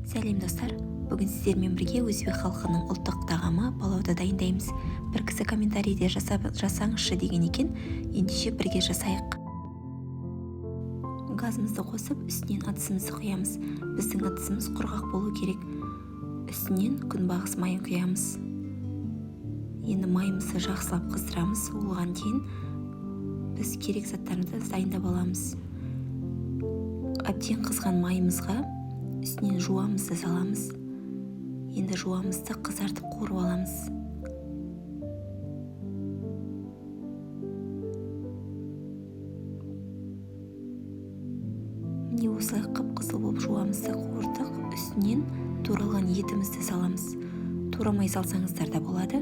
Сәлем достар, бүгін сіздермен бірге өзбек халқының ұлттық тағамы палауды дайындаймыз. Бір кісі комментарийде жасаңызшы деген екен, ендеше бірге жасайық. Газымызды қосып, үстінен ыдысымызды құямыз. Біздің ыдысымыз құрғақ болу керек. Үстінен күнбағыс майын құямыз. Енді майымызды жақсылап қыздырамыз. Оған дейін біз керек заттарымызды дайындап аламыз. Әбден қызған майымызға үстінен жуамызды саламыз. Енді жуамызды қызартып қуырып аламыз. Міне осылай қып-қызыл болып жуамызды қуырдық. Үстінен туралған етімізді саламыз. Турамай салсаңыздар да болады.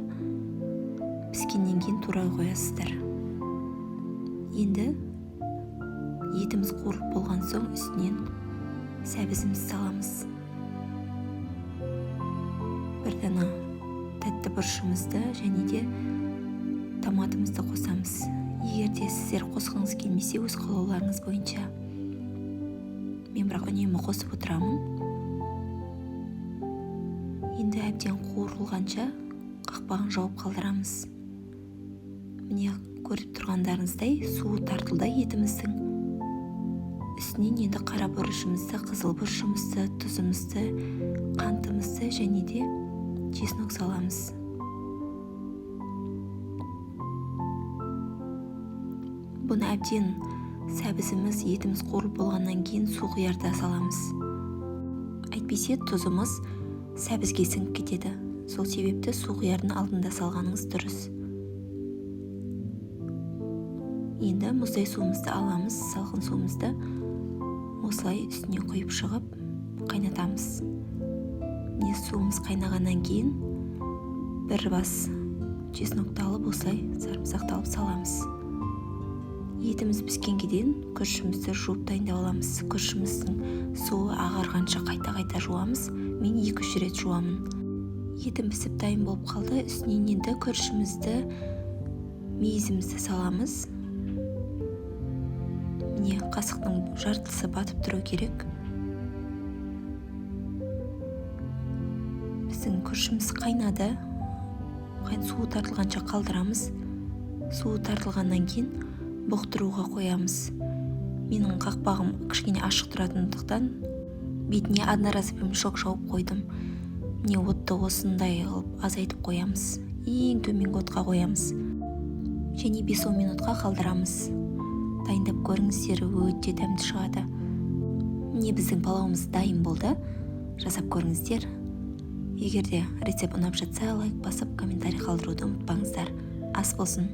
Піскеннен кейін турай қоясыздар. Енді етіміз қуырылып болған соң үстінен сәбізімізді саламыз. Бір дана тәтті бұрышымызды және де томатымызды қосамыз. Егер де сіздер қосқыңыз келмесе, өз қалауларыңыз бойынша. Мен бірақ үнемі қосып отырамын. Енді әбден қуырылғанша қақпағын жауып қалдырамыз. Міне көріп тұрғандарыңыздай суы тартылды етіміздің. Үстінен енді қара бұрышымызды, қызыл бұрышымызды, тұзымызды, қантымызды және де чеснок саламыз. Бұны әбден сәбізіміз, етіміз қуырылып болғаннан кейін су құярда саламыз. Әйтпесе тұзымыз сәбізге сіңіп кетеді. Сол себепті су құярдың алдында салғаныңыз дұрыс. Енді мұздай суымызды аламыз, салқын суымызды осылай үстіне құйып шығып қайнатамыз. Міне суымыз қайнағаннан кейін бір бас чеснокты алып осылай сарымсақты алып саламыз. Етіміз піскенге дейін күрішімізді жуып дайындап аламыз. Күрішіміздің суы ағарғанша қайта жуамыз. Мен 2-3 рет жуамын. Етім пісіп дайын болып қалды. Үстінен енді күрішімізді, мейізімізді саламыз. Міне қасықтың жартысы батып тұру керек. Біздің күрішіміз қайнады. Суы тартылғанша қалдырамыз. Суы тартылғаннан кейін бұқтыруға қоямыз. Менің қақпағым кішкене ашық тұратындықтан бетіне одноразовый мешок жауып қойдым. Міне отты осындай қылып азайтып қоямыз. Ең төменгі отқа қоямыз. Және 5-10 минутқа қалдырамыз. Дайындап көріңіздер, өте дәмді шығады. Міне біздің палауымыз дайын болды. Жасап көріңіздер. Егер де рецепт ұнап жатса, лайк басып, комментарий қалдыруды ұмытпаңыздар. Ас болсын.